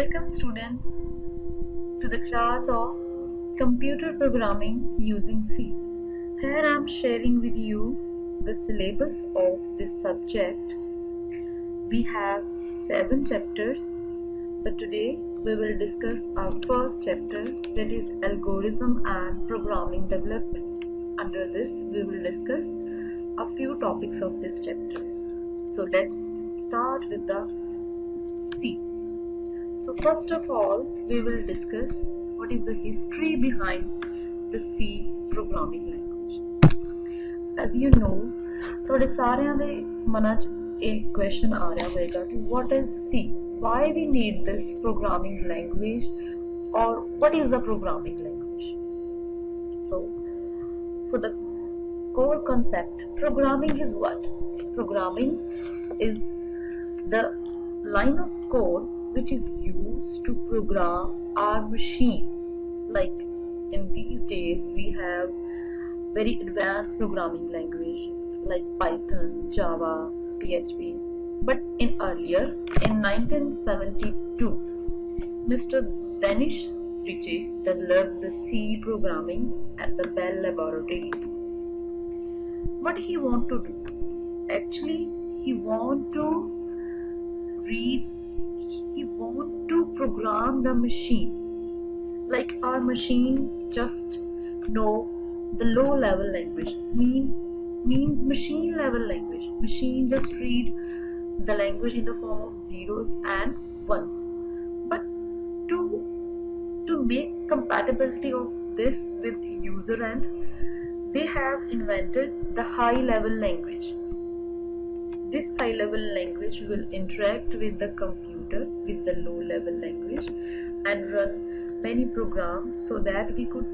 Welcome students to the class of computer programming using C. Here I am sharing with you the syllabus of this subject. We have 7 chapters, but today we will discuss our first chapter, that is algorithm and programming development. Under this we will discuss a few topics of this chapter. So let's start with the C. So first of all, we will discuss what is the history behind the C programming language. As you know, ਤੁਹਾਡੇ ਸਾਰਿਆਂ ਦੇ ਮਨਾਂ 'ਚ ਇੱਕ question ਆ ਰਿਹਾ ਹੋਵੇਗਾ ਕਿ what is C? Why we need this programming language, or what is the programming language? So, for the core concept, programming is what? Programming is the line of code which is used to program our machine. Like in these days we have very advanced programming language like Python, Java, PHP. But in 1972, Mr. Danish Ritchie developed the C programming at the Bell Laboratories. What he want to do? Actually, he want to program the machine. Like our machine just know the low level language, means machine level language. Machine just read the language in the form of zeros and ones. But to make compatibility of this with user end, they have invented the high level language. This high level language will interact with the computer with the low level language and run many programs so that we could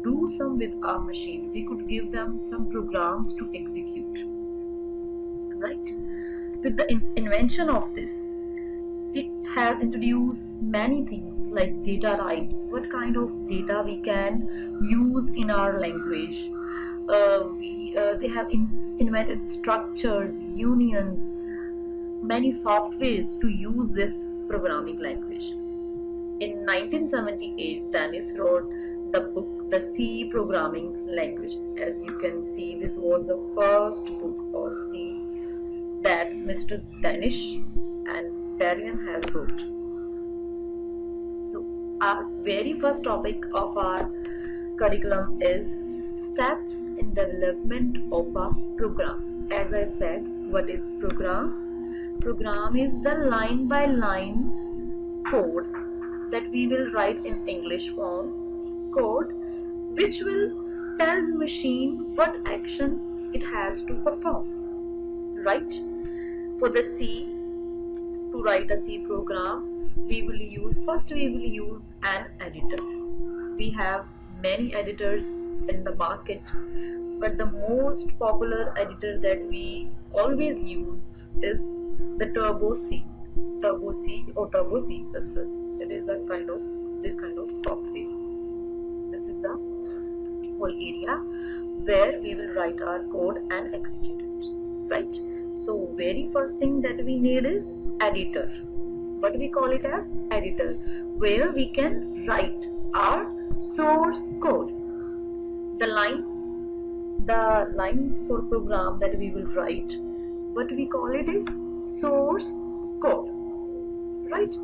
do some with our machine. We could give them some programs to execute. Right? With the invention of this, it has introduced many things like data types, what kind of data we can use in our language. They have invented structures, unions, many softwares to use this programming language. In 1978, Danish wrote the book The C Programming Language. As you can see, this was the first book of C that Mr. Danish and Darian has wrote. So our very first topic of our curriculum is steps in development of a program. As I said, what is program? Program is the line by line code that we will write in English form, code which will tell the machine what action it has to perform. Right? For the C, to write a C program, we will use an editor. We have many editors in the market, but the most popular editor that we always use is the Turbo C or Turbo C++. It is this kind of software. This is the whole area where we will write our code and execute it. Right? So very first thing that we need is editor. What we call it as editor, where we can write our source code. The lines for program that we will write, what we call it is source code. Right?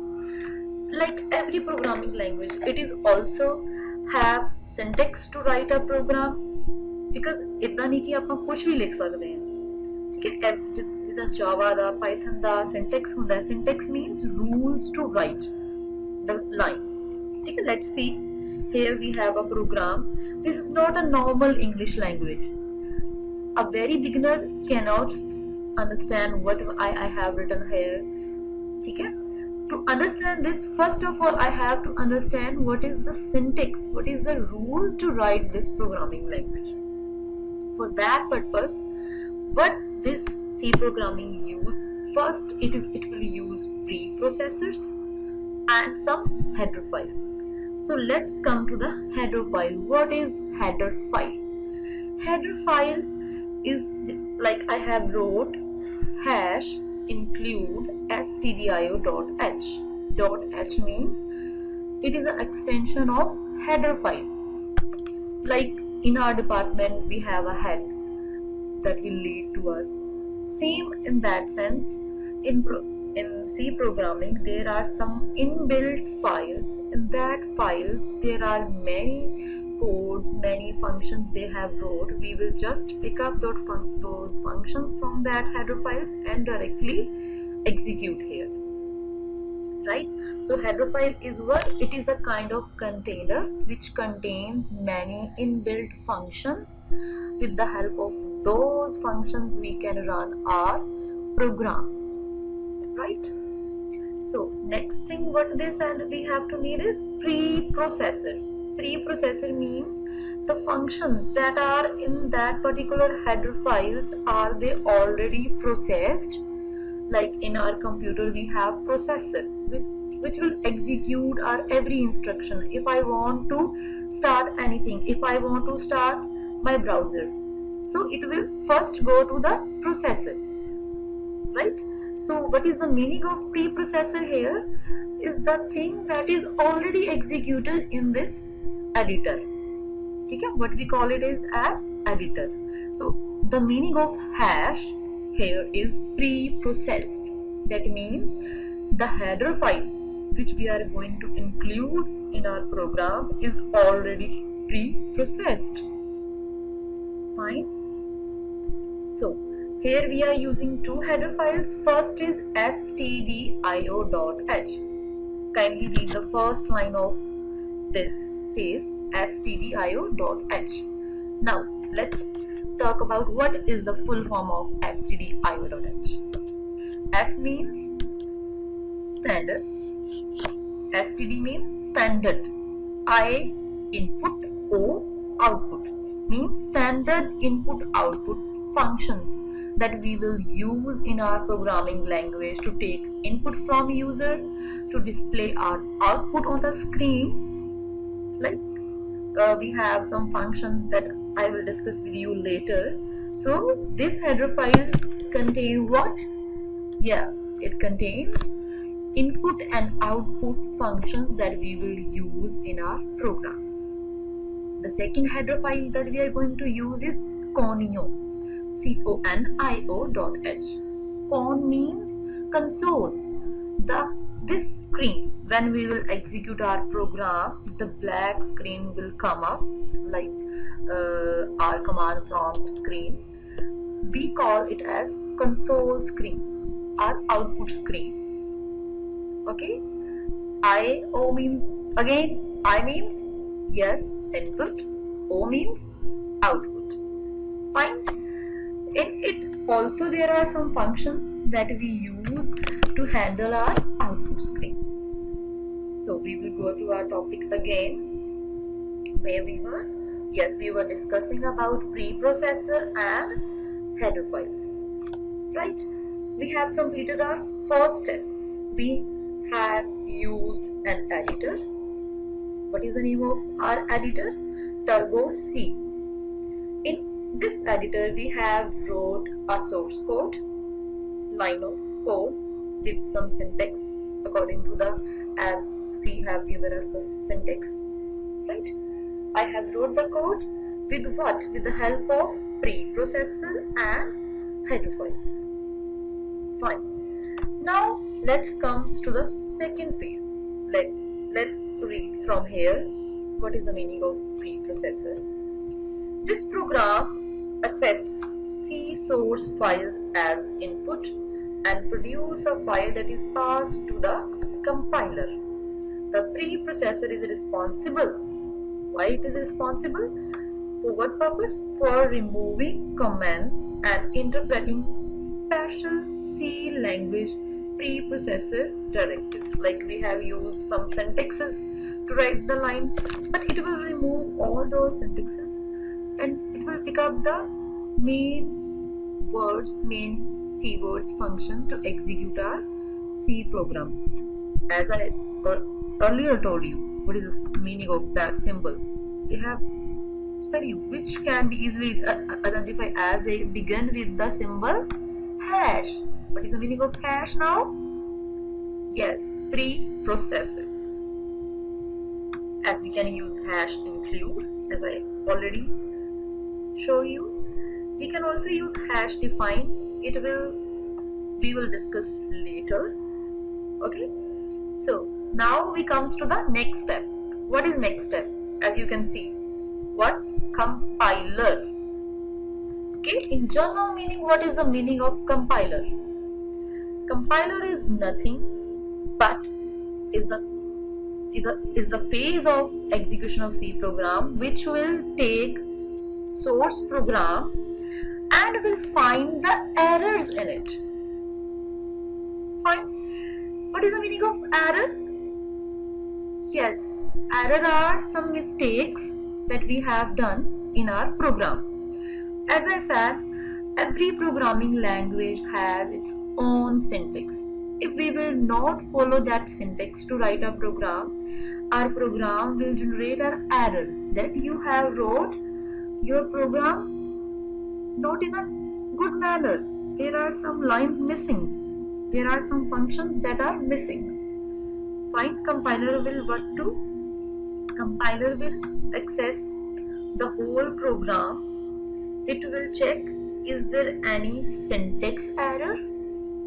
Like every programming language, it is also have syntax to write a program, because ਇਦਾਂ ਨਹੀਂ ਕਿ ਆਪਾਂ ਕੁਝ ਵੀ ਲਿਖ ਸਕਦੇ ਹਾਂ. ਠੀਕ ਹੈ, ਜਿੱਦਾਂ Java ਦਾ, Python ਦਾ syntax ਹੁੰਦਾ ਹੈ. Syntax means rules to write the line. ਠੀਕ ਹੈ, let's see. Here we have a program. This is not a normal English language. A very beginner cannot understand what I have written here. ठीक है? To understand this, first of all, I have to understand what is the syntax, what is the rule to write this programming language. For that purpose, what this C programming use? First, it will use preprocessors and some header file. So let's come to the header file. What is header file? Header file is like I have wrote hash include stdio.h. .h means it is an extension of header file. Like in our department we have a head that will lead to us. Same in that sense, in C programming there are some inbuilt files. In that files there are many codes, many functions they have wrote. We will just pick up those functions from that header files and directly execute here. Right? So header file is what? It is a kind of container which contains many inbuilt functions. With the help of those functions we can run our program. Right? So next thing what they said we have to need is preprocessor. Preprocessor means the functions that are in that particular header files, are they already processed? Like in our computer we have processor which will execute our every instruction. If I want to start anything, if I want to start my browser, so it will first go to the processor, right? So what is the meaning of preprocessor here? Is the thing that is already executed in this editor. Okay? What we call it is as editor. So the meaning of hash here is pre-processed. That means the header file which we are going to include in our program is already pre-processed. Fine. So here we are using two header files. First is stdio.h. Kindly read the first line of this phrase, stdio.h. Now let's talk about what is the full form of stdio.h. S means standard, std means standard, I input, O output, means standard input output functions that we will use in our programming language to take input from user to display our output on the screen. Like we have some functions that I will discuss with you later. So this header file contains what? Yeah, it contains input and output functions that we will use in our program. The second header file that we are going to use is conio, conio.h. Con means console. This screen, when we will execute our program, the black screen will come up like our command prompt screen. We call it as console screen, our output screen. Okay, I means yes, input, O means output. Fine. In it also there are some functions that we use to handle our output screen. So we will go to our topic again. Where we were? Yes, we were discussing about preprocessor and header files. Right? We have completed our first step. We have used an editor. What is the name of our editor? Turbo C. In this editor we have wrote a source code, line of code with some syntax according to the as C have given us the syntax, right? I have wrote the code with what? With the help of preprocessor and header files. Fine. Now let's come to the second phase. Let's read from here. What is the meaning of preprocessor? This program accepts C source files as input and produce a file that is passed to the compiler. The preprocessor is responsible. Why it is responsible? For what purpose? For removing comments and interpreting special C language preprocessor directives. Like we have used some syntaxes to write the line, but it will remove all those syntaxes and it will pick up the main words, main keywords function to execute our C program. As I earlier told you, what is the meaning of that symbol? They have said you which can be easily identified as they begin with the symbol hash. What is the meaning of hash now? Yes, pre-processor. As we can use hash include, as I already show you. We can also use hash define. We will discuss later. Okay. So now we comes to the next step. What is next step? As you can see, what? Compiler. Okay. In general meaning, what is the meaning of compiler? Compiler is nothing but is the phase of execution of C program which will take source program and will find the errors in it. Fine. What is the meaning of error? Yes, error are some mistakes that we have done in our program. As I said, every programming language has its own syntax. If we will not follow that syntax to write a program, our program will generate an error that you have wrote your program not in a good manner. There are some lines missing. There are some functions that are missing. Fine. Compiler will what do? Compiler will access the whole program. It will check, is there any syntax error?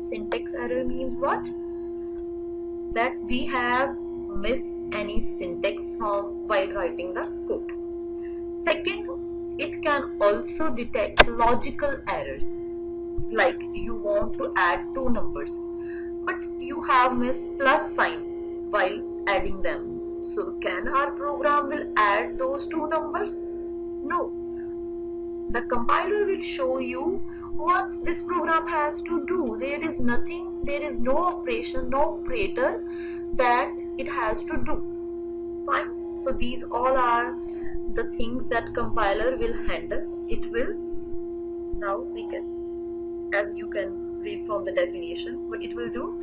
Syntax error means what? That we have missed any syntax from while writing the code. Second, it can also detect logical errors. Like you want to add two numbers, but you have missed plus sign while adding them. So can our program will add those two numbers? No. The compiler will show you what this program has to do. There is nothing, there is no operation, no operator that it has to do. Fine. So these all are the things that compiler will handle. It will, now we can, as you can read from the definition, what it will do,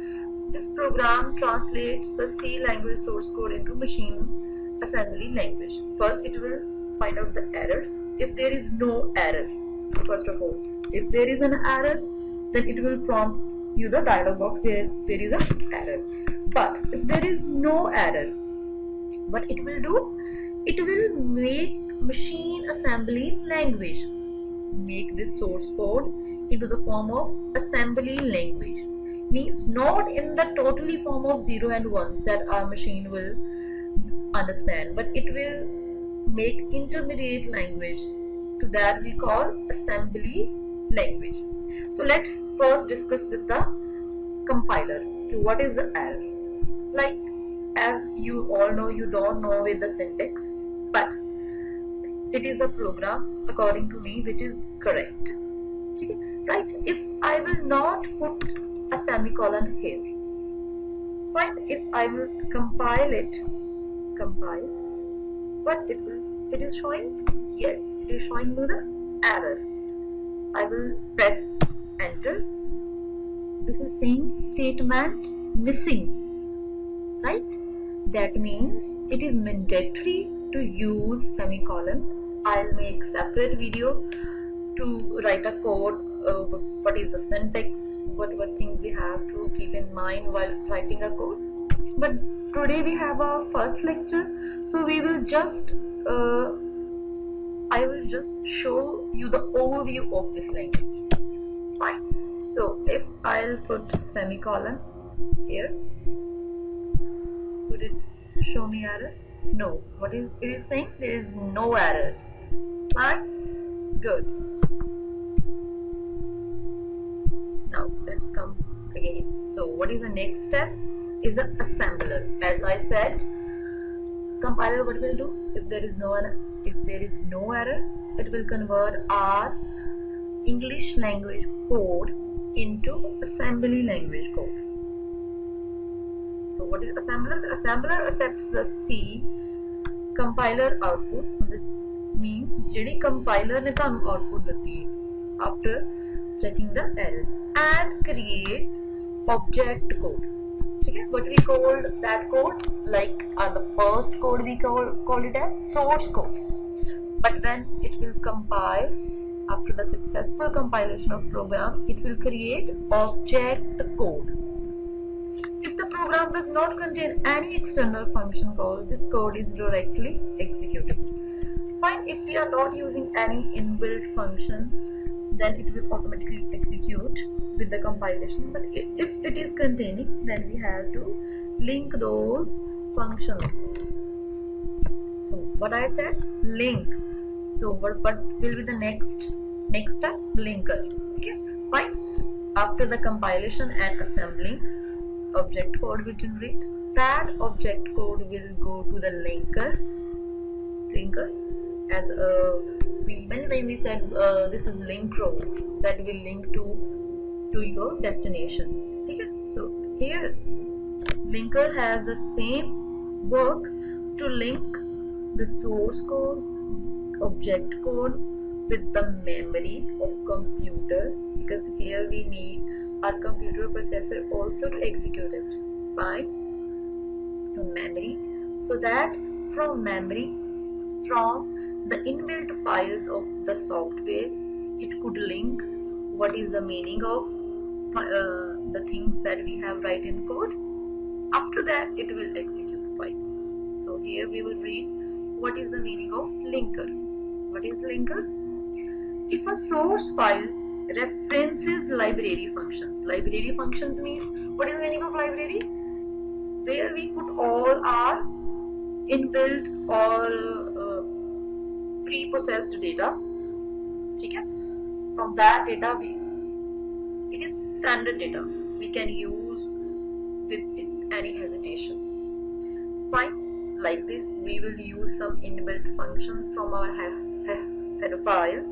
this program translates the C language source code into machine assembly language. First it will find out the errors. If there is no error, first of all, if there is an error, then it will prompt you the dialog box where there is an error. But if there is no error, what it will do? It will make machine assembly language. Make this source code into the form of assembly language. Means not in the totally form of 0 and 1s that our machine will understand, but it will make intermediate language. To that we call assembly language. So let's first discuss with the compiler. Okay, what is the error? Like, as you all know, you don't know with the syntax, but it is a program according to me which is correct. Okay, right? If I will not put a semicolon here, fine. If I will compile it, what it is showing? Yes, it is showing me the error. I will press enter. This is saying statement missing, right? That means it is mandatory to use semicolon. I'll make separate video to write a code. What is the syntax? What things we have to keep in mind while writing a code. But today we have our first lecture, so we will just I will just show you the overview of this language. Fine. So if I'll put semicolon here, would it show me error? No. What is it is saying? There is no error. Fine. Good. Now let's come again. So what is the next step? Is the assembler. As I said, compiler what will do? If there is no error, it will convert our English language code into assembly language code. So what is assembler? The assembler accepts the C compiler output. Means ਜਿਹੜੀ compiler ने ਤੁਹਾਨੂੰ output ਦਿੱਤੀ है after checking the errors, and creates object code. Okay, what we called that code, like the first code we call it as source code. But when it will compile after the successful compilation of program, it will create object code. If the program does not contain any external function call, this code is directly executable. Fine, if we are not using any inbuilt function, then it will automatically execute with the compilation. But if it is containing, then we have to link those functions. So what I said, link. So what will be the next step? Linker. Okay, fine. After the compilation and assembling, object code will generate. That object code will go to the linker. As when we said this is link row, that will link to your destination. Okay, so here linker has the same work to link the source code, object code with the memory of computer, because here we need our computer processor also to execute it. Fine, to memory, so that from memory, from the inbuilt files of the software, it could link what is the meaning of the things that we have write in code. After that, it will execute files. So here we will read what is the meaning of linker. What is linker? If a source file references library functions means, what is the meaning of library? Where we put all our inbuilt or pre-processed data. Okay? From that data, it is standard data. We can use with any hesitation. Fine. Like this, we will use some inbuilt functions from our header files.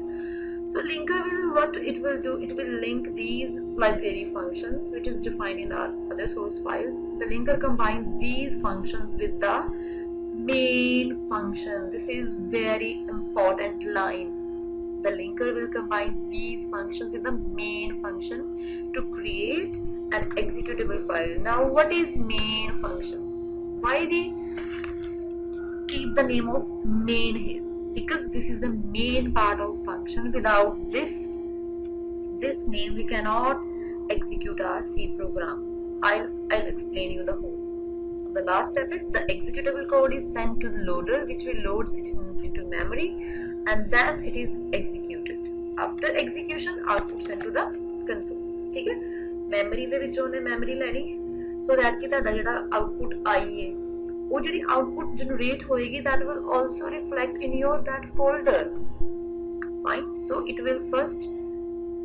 So linker will, what it will do, it will link these library functions which is defined in our other source file. The linker combines these functions with the main function. This is very important line. The linker will combine these functions with the main function to create an executable file. Now what is main function? Why we keep the name of main here? Because this is the main part of function. Without this name, we cannot execute our C program. I'll explain you the whole. So the last step is the executable code is sent to the loader, which will loads it into memory, and then it is executed. After execution, output sent to the console. ठीक है? Memory ਦੇ ਵਿੱਚੋਂ ਨੇ memory ਲੈਣੀ, so that कि ਤੁਹਾਡਾ ਜਿਹੜਾ output आई है, वो ਜਿਹੜੀ output generate होएगी, that will also reflect in your that folder. Fine. So it will first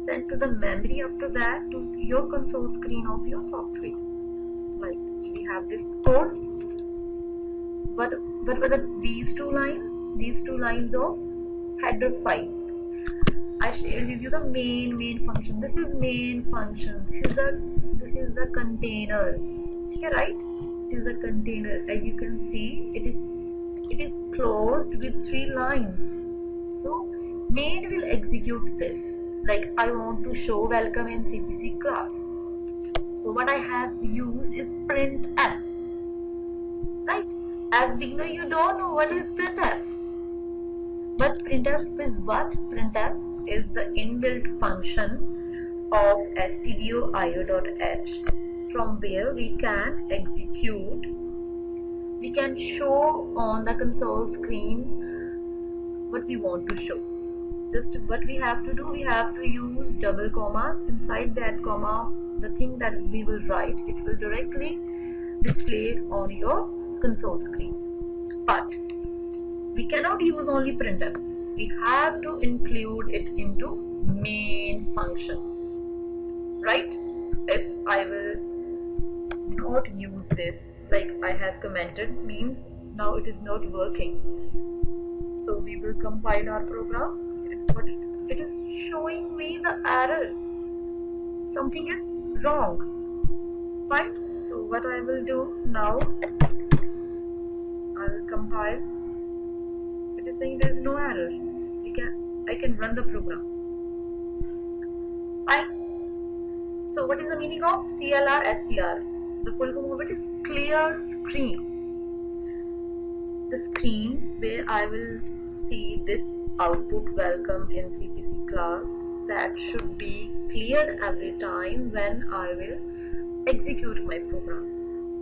send to the memory. After that, to your console screen of your software. Like we have this code, but whether these two lines of header file, I shared with you the main function. This is main function. This is the container. Okay, right? This is the container. As you can see, it is closed with 3 lines. So main will execute this. Like I want to show welcome in CPC class. So what I have used is printf. Right? As beginner, you don't know what is printf. But printf is what? Printf is the inbuilt function of stdio.io.h, from where we can execute, we can show on the console screen what we want to show. Just what we have to do, we have to use double comma. Inside that comma, the thing that we will write, it will directly display on your console screen. But we cannot use only printf. We have to include it into main function. Right? If I will not use this, like I have commented, means now it is not working. So we will compile our program, but it is showing me the error. Something is wrong. Fine. So what I will do now, I will compile. It is saying there is no error. I can run the program. Fine. So what is the meaning of CLR SCR? The full form of it is clear screen. The screen where I will see this output welcome in CPC class. class that should be cleared every time when I will execute my program.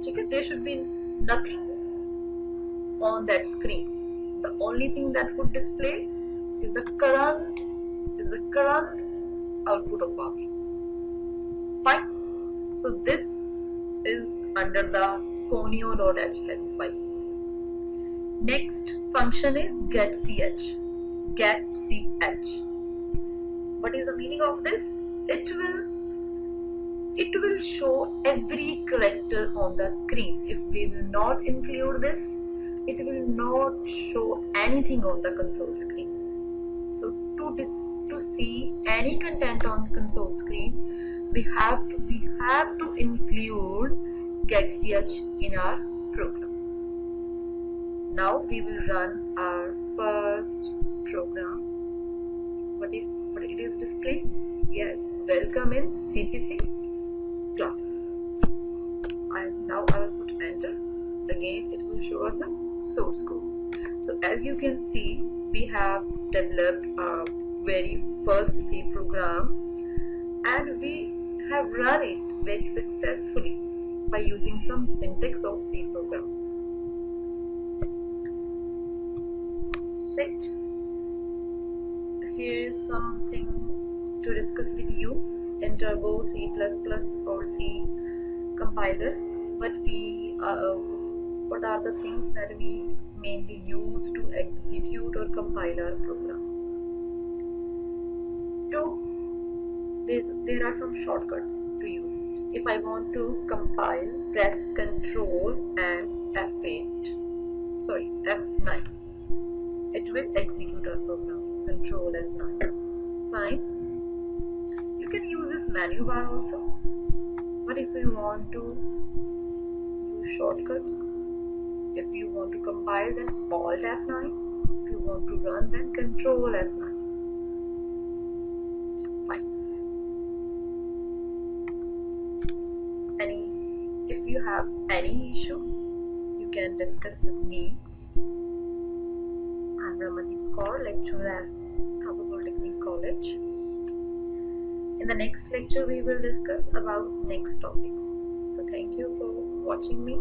Okay, there should be nothing on that screen. The only thing that would display is the current output of power. Fine. So this is under the conio.h head file. Next function is getch. Getch. What is the meaning of this? It will show every character on the screen. If we will not include this, it will not show anything on the console screen. So to see any content on console screen, we have to include getch in our program. Now we will run our first program. What it is displaying? Yes, welcome in CPC class. And now I will put enter. Again it will show us the source code. So as you can see, we have developed our very first C program and we have run it very successfully by using some syntax of C program. Right. Here is something to discuss with you in Turbo, C++ or C compiler. What are the things that we mainly use to execute or compile our program? So there are some shortcuts to use it. If I want to compile, press Ctrl and F9. It will execute our program. Ctrl F9. Fine. You can use this menu bar also. But if you want to use shortcuts, if you want to compile, then Alt F9. If you want to run, then Control F9. Fine. If you have any issue, you can discuss with me. I'm Ramandeep Kaur, lecturer at Kabul Polytechnic College. In the next lecture, we will discuss about next topics. So thank you for watching me.